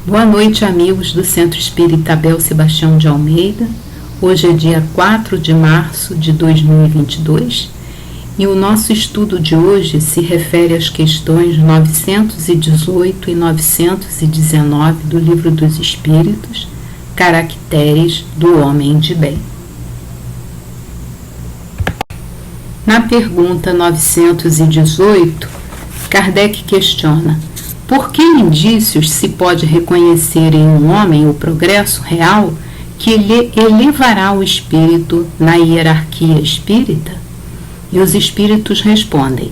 Boa noite, amigos do Centro Espírita Abel Sebastião de Almeida. Hoje é dia 4 de março de 2022 e o nosso estudo de hoje se refere às questões 918 e 919 do Livro dos Espíritos, Caracteres do Homem de Bem. Na pergunta 918, Kardec questiona: por que indícios se pode reconhecer em um homem o progresso real que lhe elevará o espírito na hierarquia espírita? E os espíritos respondem: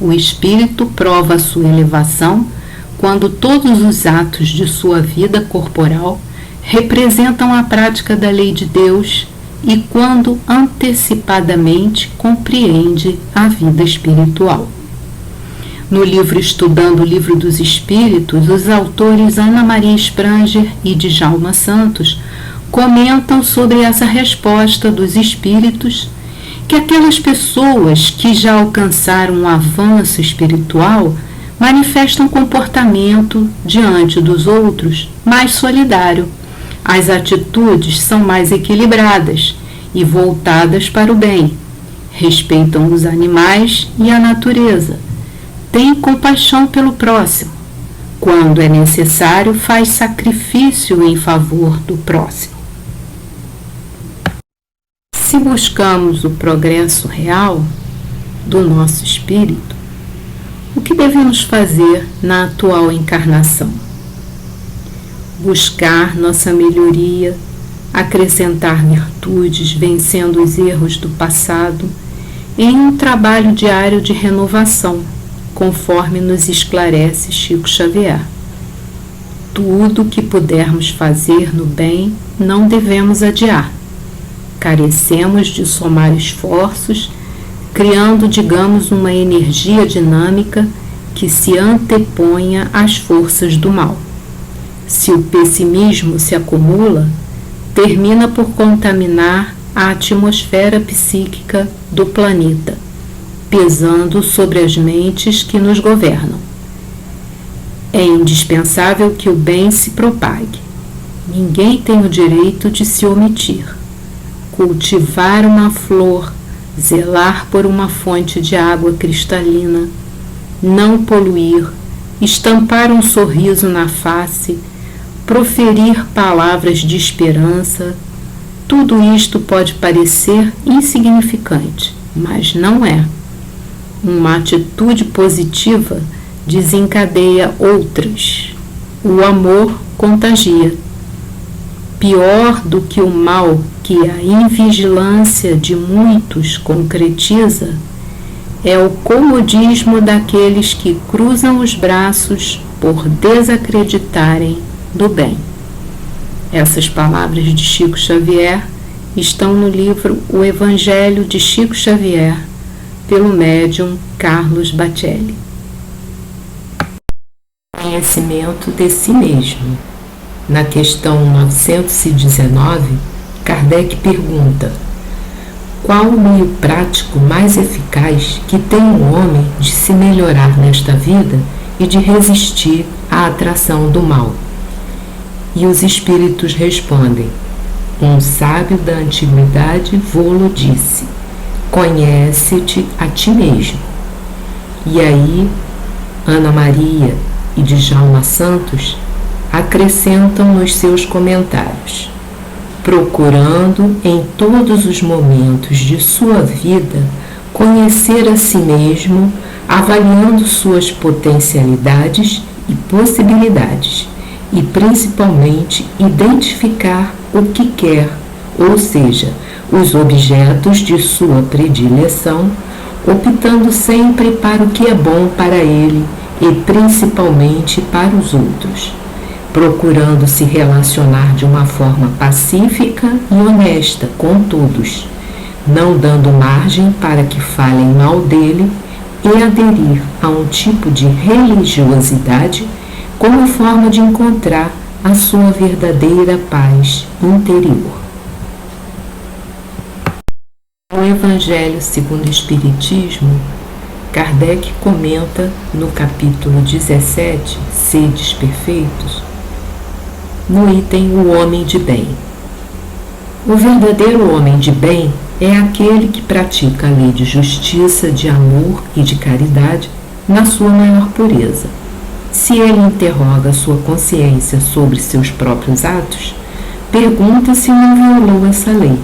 o espírito prova a sua elevação quando todos os atos de sua vida corporal representam a prática da lei de Deus e quando antecipadamente compreende a vida espiritual. No livro Estudando o Livro dos Espíritos, os autores Ana Maria Spranger e Djalma Santos comentam sobre essa resposta dos espíritos que aquelas pessoas que já alcançaram um avanço espiritual manifestam comportamento diante dos outros mais solidário. As atitudes são mais equilibradas e voltadas para o bem, respeitam os animais e a natureza, tem compaixão pelo próximo. Quando é necessário, faz sacrifício em favor do próximo. Se buscamos o progresso real do nosso espírito, o que devemos fazer na atual encarnação? Buscar nossa melhoria, acrescentar virtudes, vencendo os erros do passado, em um trabalho diário de renovação, conforme nos esclarece Chico Xavier. Tudo o que pudermos fazer no bem não devemos adiar. Carecemos de somar esforços, criando, digamos, uma energia dinâmica que se anteponha às forças do mal. Se o pessimismo se acumula, termina por contaminar a atmosfera psíquica do planeta, pesando sobre as mentes que nos governam. É indispensável que o bem se propague. Ninguém tem o direito de se omitir. Cultivar uma flor, zelar por uma fonte de água cristalina, não poluir, estampar um sorriso na face, proferir palavras de esperança, tudo isto pode parecer insignificante, mas não é. Uma atitude positiva desencadeia outras. O amor contagia. Pior do que o mal que a invigilância de muitos concretiza é o comodismo daqueles que cruzam os braços por desacreditarem do bem. Essas palavras de Chico Xavier estão no livro O Evangelho de Chico Xavier, pelo médium Carlos Bacelli. Conhecimento de si mesmo. Na questão 919, Kardec pergunta: qual o meio prático mais eficaz que tem o homem de se melhorar nesta vida e de resistir à atração do mal? E os espíritos respondem: um sábio da antiguidade vô-lo disse: conhece-te a ti mesmo. E aí, Ana Maria e Djalma Santos acrescentam nos seus comentários: procurando em todos os momentos de sua vida conhecer a si mesmo, avaliando suas potencialidades e possibilidades, e principalmente identificar o que quer, ou seja, os objetos de sua predileção, optando sempre para o que é bom para ele e principalmente para os outros, procurando se relacionar de uma forma pacífica e honesta com todos, não dando margem para que falem mal dele, e aderir a um tipo de religiosidade como forma de encontrar a sua verdadeira paz interior. No Evangelho segundo o Espiritismo, Kardec comenta no capítulo 17, Sedes Perfeitos, no item O Homem de Bem. O verdadeiro homem de bem é aquele que pratica a lei de justiça, de amor e de caridade na sua maior pureza. Se ele interroga sua consciência sobre seus próprios atos, pergunta se não violou essa lei,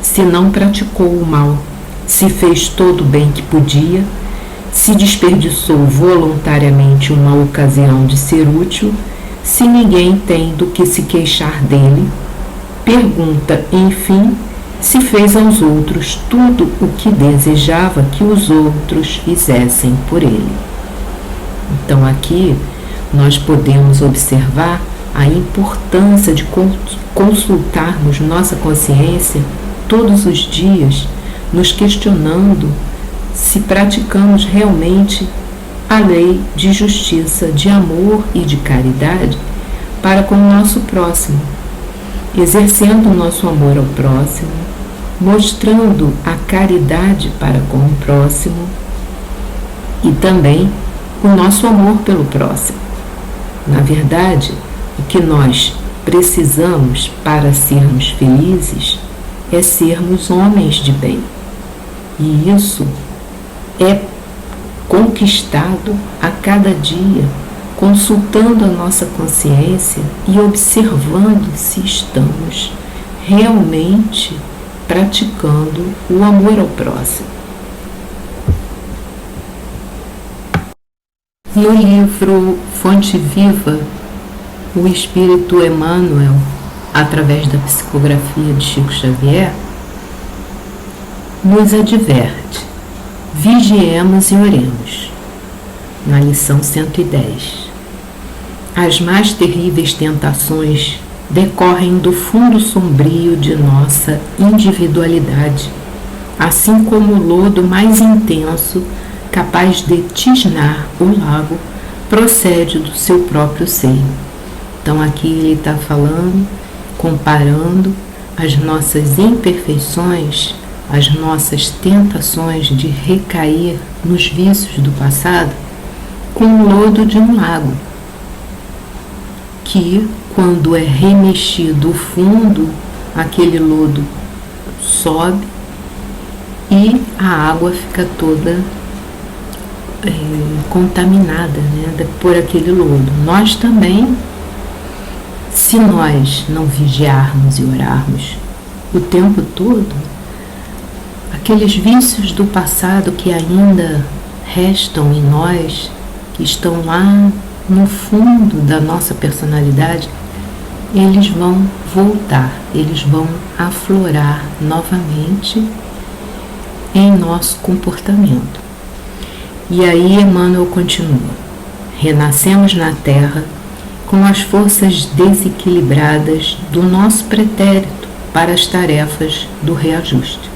se não praticou o mal, se fez todo o bem que podia, se desperdiçou voluntariamente uma ocasião de ser útil, se ninguém tem do que se queixar dele. Pergunta, enfim, se fez aos outros tudo o que desejava que os outros fizessem por ele. Então aqui nós podemos observar a importância de consultarmos nossa consciência todos os dias, nos questionando se praticamos realmente a lei de justiça, de amor e de caridade para com o nosso próximo, exercendo o nosso amor ao próximo, mostrando a caridade para com o próximo e também o nosso amor pelo próximo. Na verdade, o que nós precisamos para sermos felizes é sermos homens de bem. E isso é conquistado a cada dia, consultando a nossa consciência e observando se estamos realmente praticando o amor ao próximo. No livro Fonte Viva, o Espírito Emmanuel, através da psicografia de Chico Xavier, nos adverte: vigiemos e oremos. Na lição 110. As mais terríveis tentações decorrem do fundo sombrio de nossa individualidade, assim como o lodo mais intenso, capaz de tisnar o lago, procede do seu próprio seio. Então aqui ele está falando, comparando as nossas imperfeições, as nossas tentações de recair nos vícios do passado, com o lodo de um lago, que, quando é remexido o fundo, aquele lodo sobe e a água fica toda contaminada, né, por aquele lodo. Nós também, se nós não vigiarmos e orarmos o tempo todo, aqueles vícios do passado que ainda restam em nós, que estão lá no fundo da nossa personalidade, eles vão voltar, eles vão aflorar novamente em nosso comportamento. E aí Emmanuel continua: renascemos na Terra com as forças desequilibradas do nosso pretérito para as tarefas do reajuste.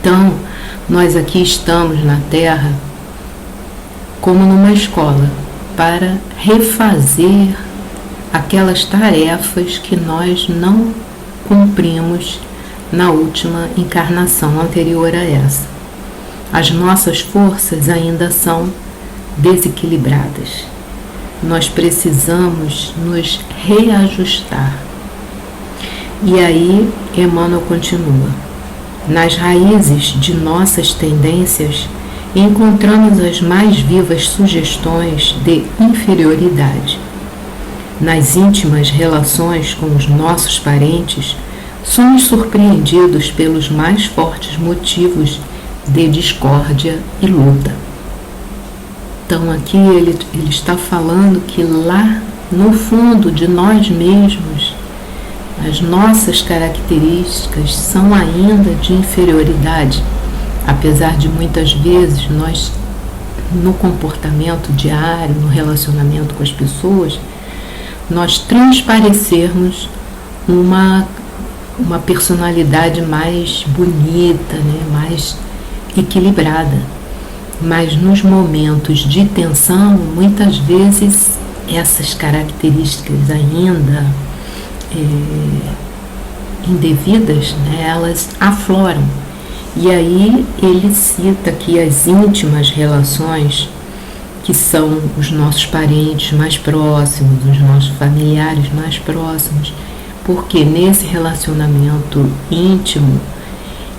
Então, nós aqui estamos na Terra como numa escola para refazer aquelas tarefas que nós não cumprimos na última encarnação anterior a essa. As nossas forças ainda são desequilibradas. Nós precisamos nos reajustar. E aí Emmanuel continua: nas raízes de nossas tendências encontramos as mais vivas sugestões de inferioridade. Nas íntimas relações com os nossos parentes, somos surpreendidos pelos mais fortes motivos de discórdia e luta. Então aqui ele está falando que lá no fundo de nós mesmos, as nossas características são ainda de inferioridade, apesar de muitas vezes nós, no comportamento diário, no relacionamento com as pessoas, nós transparecermos uma personalidade mais bonita, né, mais equilibrada. Mas nos momentos de tensão, muitas vezes essas características ainda indevidas, né, elas afloram. E aí ele cita aqui as íntimas relações que são os nossos parentes mais próximos, os nossos familiares mais próximos, porque nesse relacionamento íntimo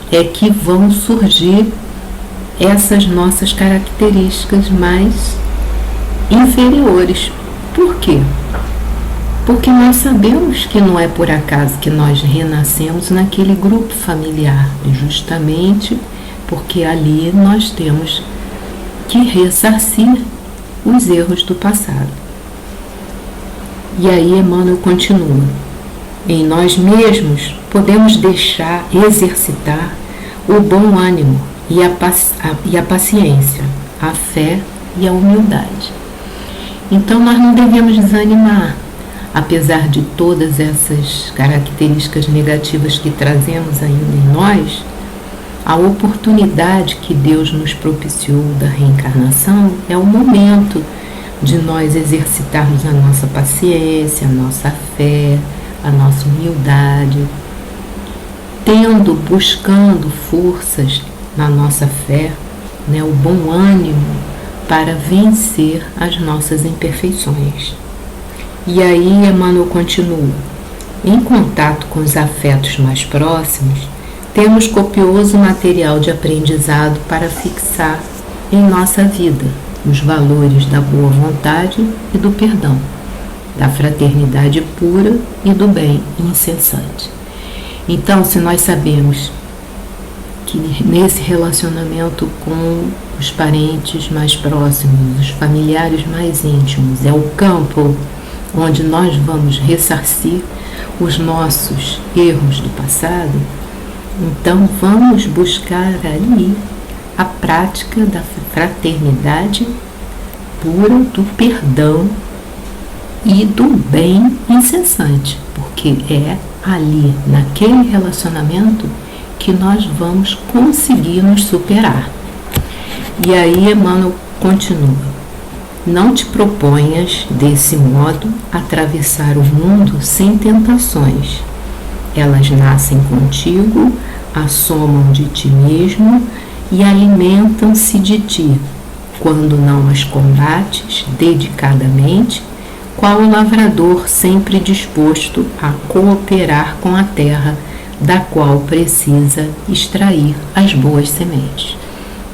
é que vão surgir essas nossas características mais inferiores. Por quê? Porque nós sabemos que não é por acaso que nós renascemos naquele grupo familiar, justamente porque ali nós temos que ressarcir os erros do passado. E aí Emmanuel continua: em nós mesmos podemos exercitar o bom ânimo e a paciência, a fé e a humildade. Então nós não devemos desanimar, apesar de todas essas características negativas que trazemos ainda em nós. A oportunidade que Deus nos propiciou da reencarnação é o momento de nós exercitarmos a nossa paciência, a nossa fé, a nossa humildade, buscando forças na nossa fé, o bom ânimo para vencer as nossas imperfeições. E aí Emmanuel continua: em contato com os afetos mais próximos, temos copioso material de aprendizado para fixar em nossa vida os valores da boa vontade e do perdão, da fraternidade pura e do bem incessante. Então, se nós sabemos que nesse relacionamento com os parentes mais próximos, os familiares mais íntimos, é o campo onde nós vamos ressarcir os nossos erros do passado, então vamos buscar ali a prática da fraternidade pura, do perdão e do bem incessante, porque é ali, naquele relacionamento, que nós vamos conseguir nos superar. E aí Emmanuel continua: não te proponhas, desse modo, atravessar o mundo sem tentações. Elas nascem contigo, assomam de ti mesmo e alimentam-se de ti, quando não as combates dedicadamente, qual o lavrador sempre disposto a cooperar com a terra, da qual precisa extrair as boas sementes.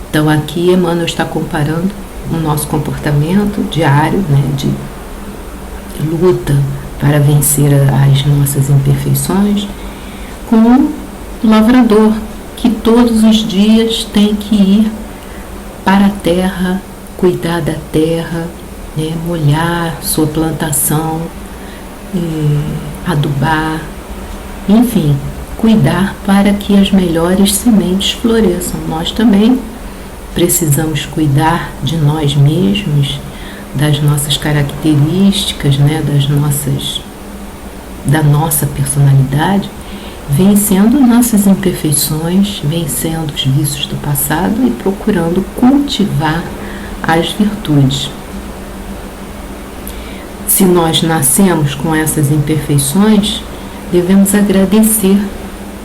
Então aqui Emmanuel está comparando o nosso comportamento diário, de luta para vencer as nossas imperfeições, com o lavrador que todos os dias tem que ir para a terra, cuidar da terra, molhar sua plantação, adubar, enfim, cuidar para que as melhores sementes floresçam. Nós também precisamos cuidar de nós mesmos, das nossas características, da nossa personalidade, vencendo nossas imperfeições, vencendo os vícios do passado e procurando cultivar as virtudes. Se nós nascemos com essas imperfeições, devemos agradecer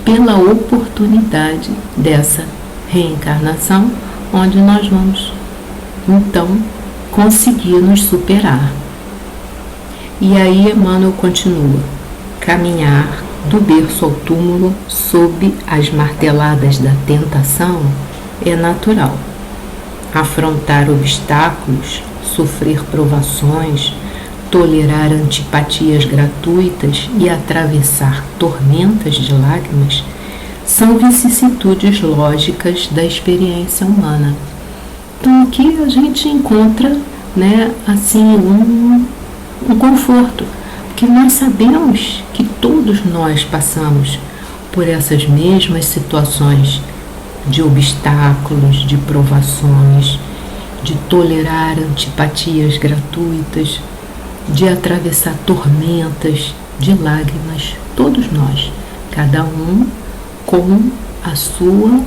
pela oportunidade dessa reencarnação, onde nós vamos, então, conseguir nos superar. E aí Emmanuel continua: caminhar do berço ao túmulo sob as marteladas da tentação é natural. Afrontar obstáculos, sofrer provações, tolerar antipatias gratuitas e atravessar tormentas de lágrimas são vicissitudes lógicas da experiência humana. Então aqui a gente encontra, um conforto, porque nós sabemos que todos nós passamos por essas mesmas situações de obstáculos, de provações, de tolerar antipatias gratuitas, de atravessar tormentas de lágrimas, todos nós, cada um com a sua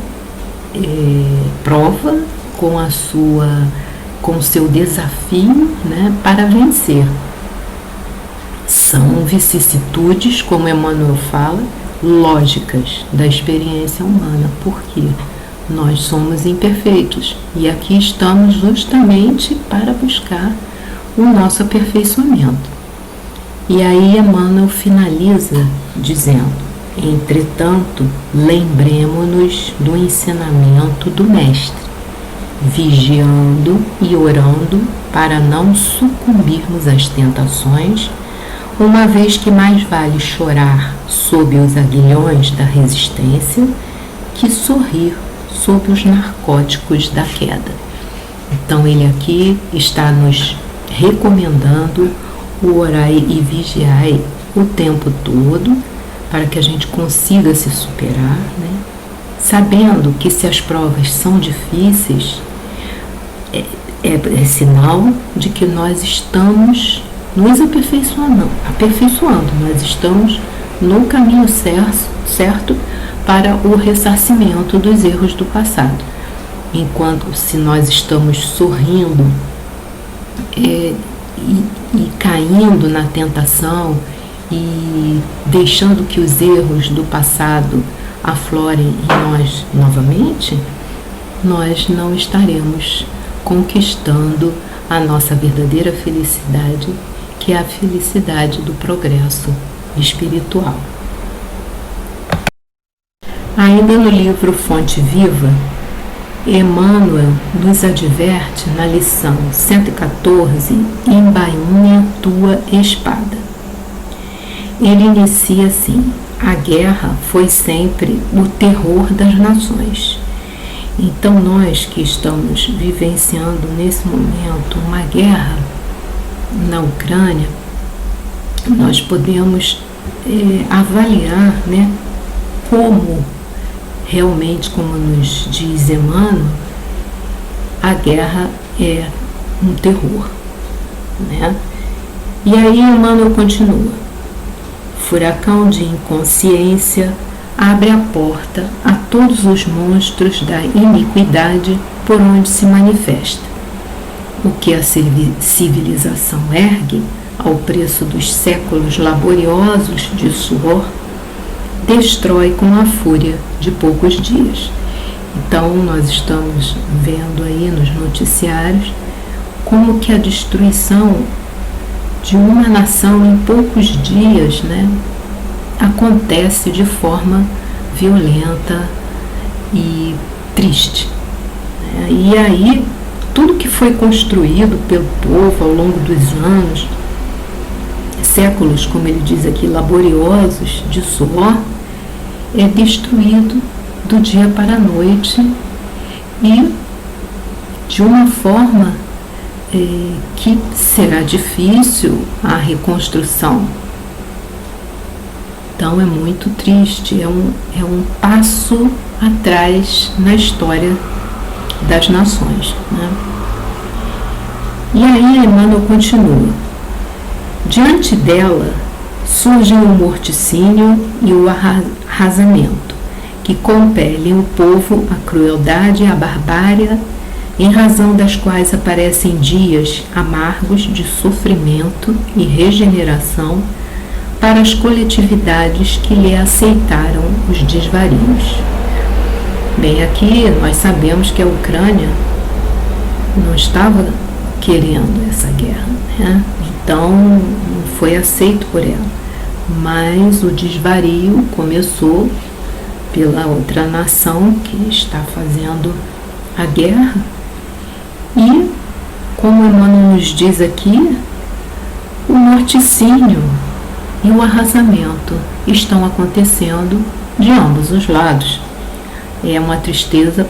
prova, com o seu desafio, para vencer. São vicissitudes, como Emmanuel fala, lógicas da experiência humana, porque Nós somos imperfeitos e aqui estamos justamente para buscar o nosso aperfeiçoamento. E aí Emmanuel finaliza dizendo: entretanto, lembremo-nos do ensinamento do Mestre, vigiando e orando para não sucumbirmos às tentações, uma vez que mais vale chorar sob os aguilhões da resistência que sorrir sob os narcóticos da queda. Então ele aqui está nos recomendando o orai e vigiai o tempo todo para que a gente consiga se superar, né? Sabendo que se as provas são difíceis, é sinal de que nós estamos nos aperfeiçoando, nós estamos no caminho certo para o ressarcimento dos erros do passado. Enquanto se nós estamos sorrindo e caindo na tentação e deixando que os erros do passado aflorem em nós novamente, nós não estaremos conquistando a nossa verdadeira felicidade, que é a felicidade do progresso espiritual. Ainda no livro Fonte Viva, Emmanuel nos adverte na lição 114, embainha tua espada. Ele inicia assim: a guerra foi sempre o terror das nações. Então nós que estamos vivenciando nesse momento uma guerra na Ucrânia, nós podemos avaliar, né, como realmente, como nos diz Emmanuel, a guerra é um terror, né? E aí Emmanuel continua: furacão de inconsciência abre a porta a todos os monstros da iniquidade por onde se manifesta. O que a civilização ergue ao preço dos séculos laboriosos de suor, destrói com a fúria de poucos dias. Então nós estamos vendo aí nos noticiários como que a destruição de uma nação em poucos dias, né, acontece de forma violenta e triste, né? E aí tudo que foi construído pelo povo ao longo dos anos, séculos, como ele diz aqui, laboriosos de suor, é destruído do dia para a noite e de uma forma que será difícil a reconstrução. Então é muito triste, é um passo atrás na história das nações, né? E aí Emmanuel continua: diante dela surgem o morticínio e o arrasamento, que compelem o povo à crueldade e à barbárie, em razão das quais aparecem dias amargos de sofrimento e regeneração para as coletividades que lhe aceitaram os desvarios. Bem, aqui nós sabemos que a Ucrânia não estava querendo essa guerra, né? Então não foi aceito por ela, mas o desvario começou pela outra nação que está fazendo a guerra. E, como Emmanuel nos diz aqui, o morticínio e o arrasamento estão acontecendo de ambos os lados. É uma tristeza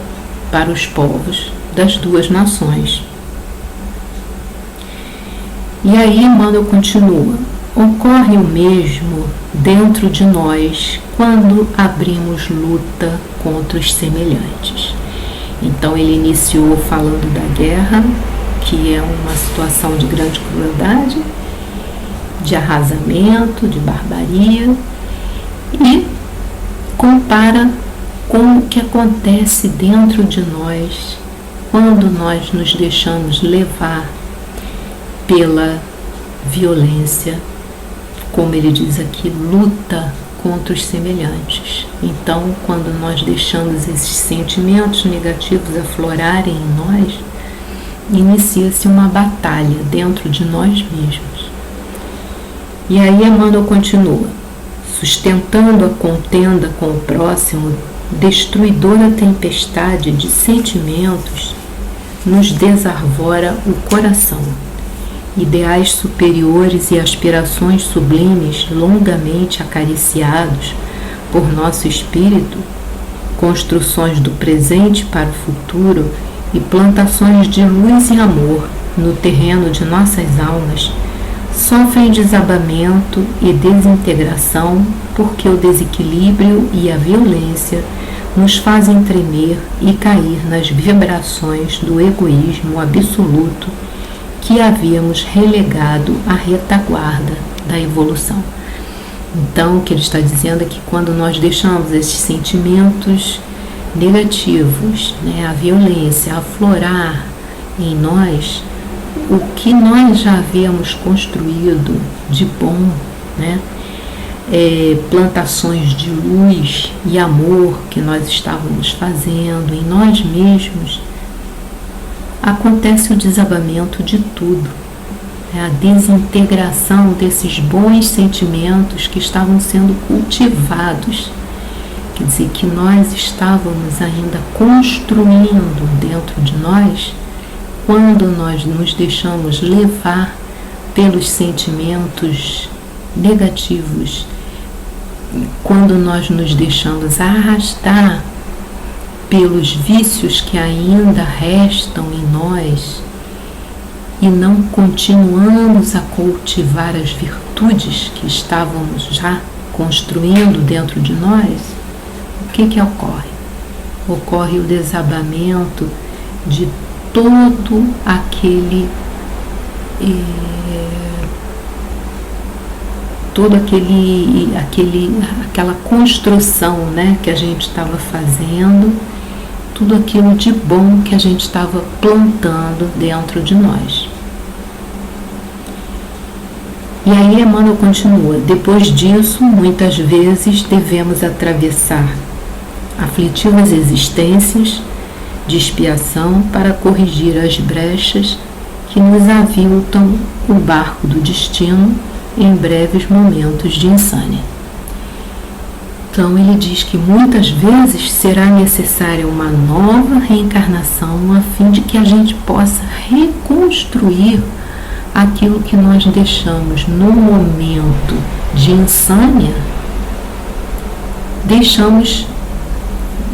para os povos das duas nações. E aí Emmanuel continua: ocorre o mesmo dentro de nós quando abrimos luta contra os semelhantes. Então ele iniciou falando da guerra, que é uma situação de grande crueldade, de arrasamento, de barbaria, e compara com o que acontece dentro de nós quando nós nos deixamos levar pela violência, como ele diz aqui, luta contra os semelhantes. Então, quando nós deixamos esses sentimentos negativos aflorarem em nós, inicia-se uma batalha dentro de nós mesmos. E aí Emmanuel continua: sustentando a contenda com o próximo, destruidora tempestade de sentimentos nos desarvora o coração. Ideais superiores e aspirações sublimes, longamente acariciados por nosso espírito, construções do presente para o futuro e plantações de luz e amor no terreno de nossas almas, sofrem desabamento e desintegração porque o desequilíbrio e a violência nos fazem tremer e cair nas vibrações do egoísmo absoluto que havíamos relegado à retaguarda da evolução. Então, o que ele está dizendo é que quando nós deixamos esses sentimentos negativos, a violência aflorar em nós, o que nós já havíamos construído de bom, plantações de luz e amor que nós estávamos fazendo em nós mesmos, acontece o desabamento de tudo, a desintegração desses bons sentimentos que estavam sendo cultivados. Quer dizer, que nós estávamos ainda construindo dentro de nós quando nós nos deixamos levar pelos sentimentos negativos, quando nós nos deixamos arrastar pelos vícios que ainda restam em nós e não continuamos a cultivar as virtudes que estávamos já construindo dentro de nós, o que ocorre? Ocorre o desabamento de todo aquela construção, que a gente estava fazendo, tudo aquilo de bom que a gente estava plantando dentro de nós. E aí Emmanuel continua: depois disso, muitas vezes devemos atravessar aflitivas existências de expiação para corrigir as brechas que nos aviltam o barco do destino em breves momentos de insânia. Então ele diz que muitas vezes será necessária uma nova reencarnação a fim de que a gente possa reconstruir aquilo que nós deixamos no momento de insânia, deixamos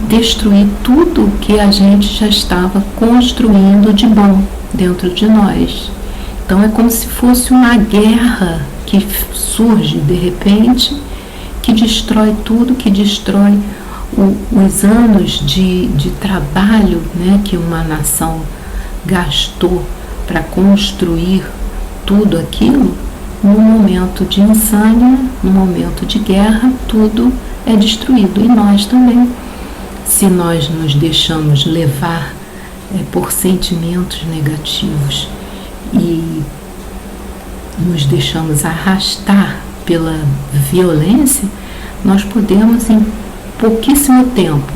destruir tudo que a gente já estava construindo de bom dentro de nós. Então é como se fosse uma guerra que surge de repente, que destrói tudo, que destrói os anos de trabalho, que uma nação gastou para construir tudo aquilo. No momento de insânia, no momento de guerra, tudo é destruído, e nós também. Se nós nos deixamos levar por sentimentos negativos e nos deixamos arrastar pela violência, nós podemos em pouquíssimo tempo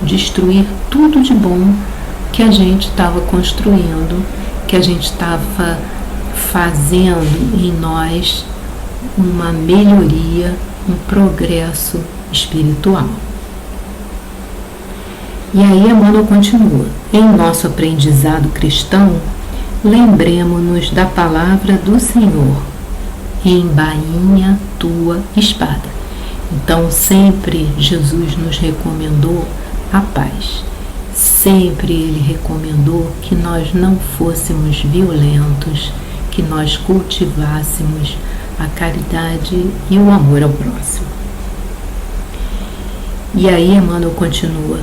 destruir tudo de bom que a gente estava construindo, que a gente estava fazendo em nós uma melhoria, um progresso espiritual. E aí Emmanuel continua: em nosso aprendizado cristão, lembremo-nos da palavra do Senhor: embainha tua espada. Então sempre Jesus nos recomendou a paz, sempre Ele recomendou que nós não fôssemos violentos, que nós cultivássemos a caridade e o amor ao próximo. E aí Emmanuel continua: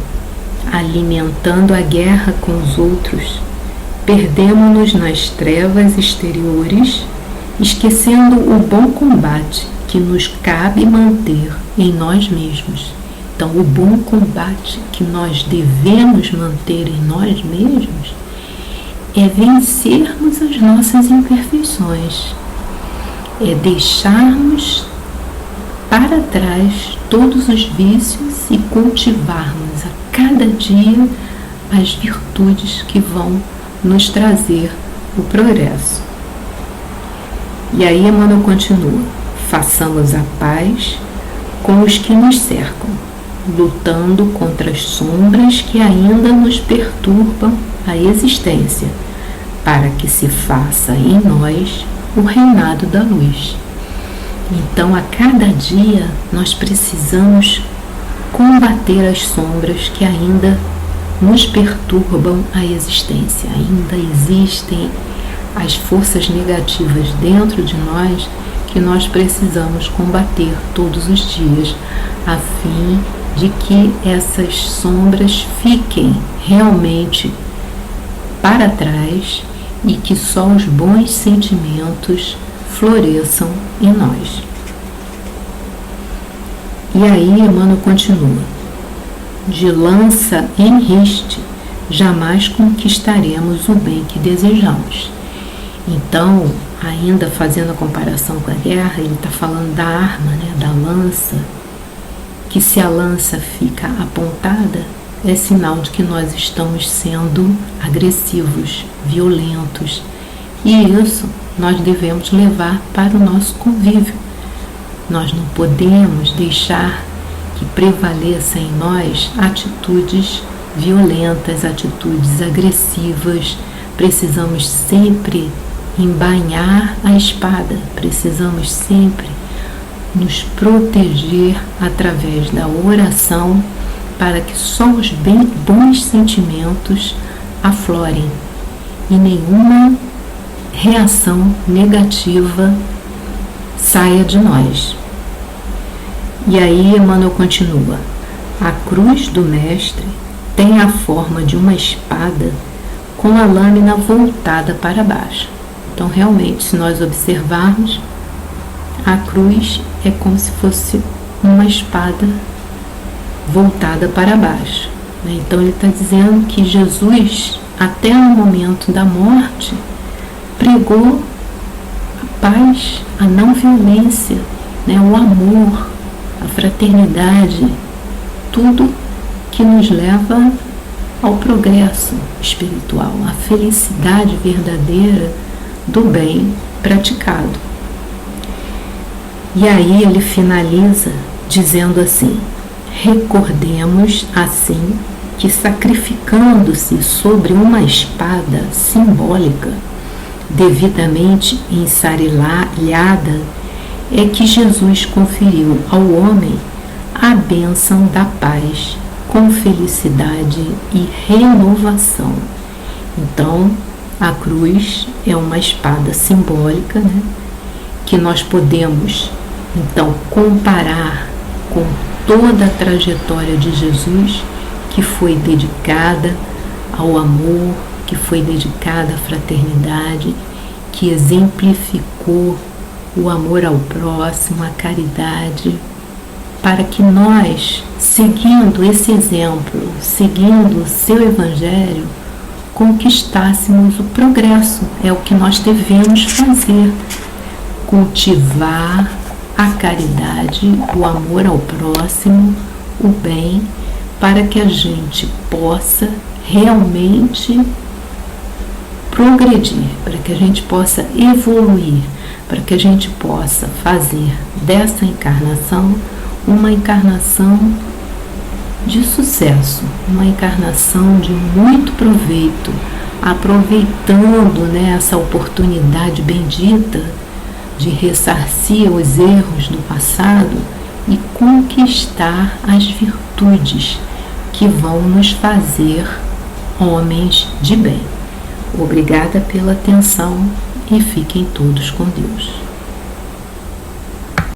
alimentando a guerra com os outros, perdemo-nos nas trevas exteriores, esquecendo o bom combate que nos cabe manter em nós mesmos. Então, o bom combate que nós devemos manter em nós mesmos é vencermos as nossas imperfeições, é deixarmos para trás todos os vícios e cultivarmos a cada dia as virtudes que vão nos trazer o progresso. E aí Emmanuel continua: façamos a paz com os que nos cercam, lutando contra as sombras que ainda nos perturbam a existência, para que se faça em nós o reinado da luz. Então, a cada dia, nós precisamos combater as sombras que ainda nos perturbam a existência. Ainda existem as forças negativas dentro de nós que nós precisamos combater todos os dias, a fim de que essas sombras fiquem realmente para trás e que só os bons sentimentos floresçam em nós. E aí Emmanuel continua: de lança em riste, jamais conquistaremos o bem que desejamos. Então, ainda fazendo a comparação com a guerra, ele está falando da arma, da lança, que se a lança fica apontada, é sinal de que nós estamos sendo agressivos, violentos, e isso nós devemos levar para o nosso convívio. Nós não podemos deixar que prevaleça em nós atitudes violentas, atitudes agressivas. Precisamos sempre embainhar a espada, precisamos sempre nos proteger através da oração, para que só os bons sentimentos aflorem e nenhuma reação negativa saia de nós. E aí Emmanuel continua: a cruz do Mestre tem a forma de uma espada com a lâmina voltada para baixo. Então, realmente, se nós observarmos, a cruz é como se fosse uma espada voltada para baixo. Então, ele está dizendo que Jesus, até o momento da morte, pregou a paz, a não violência, o amor, a fraternidade, tudo que nos leva ao progresso espiritual, à felicidade verdadeira do bem praticado. E aí ele finaliza dizendo assim: recordemos assim que, sacrificando-se sobre uma espada simbólica devidamente ensarilhada, é que Jesus conferiu ao homem a bênção da paz com felicidade e renovação. Então, a cruz é uma espada simbólica, que nós podemos então comparar com toda a trajetória de Jesus, que foi dedicada ao amor, que foi dedicada à fraternidade, que exemplificou o amor ao próximo, a caridade, para que nós, seguindo esse exemplo, seguindo o seu evangelho, conquistássemos o progresso. É o que nós devemos fazer: cultivar a caridade, o amor ao próximo, o bem, para que a gente possa realmente progredir, para que a gente possa evoluir, para que a gente possa fazer dessa encarnação uma encarnação de sucesso, uma encarnação de muito proveito, aproveitando essa oportunidade bendita de ressarcir os erros do passado e conquistar as virtudes que vão nos fazer homens de bem. Obrigada pela atenção e fiquem todos com Deus.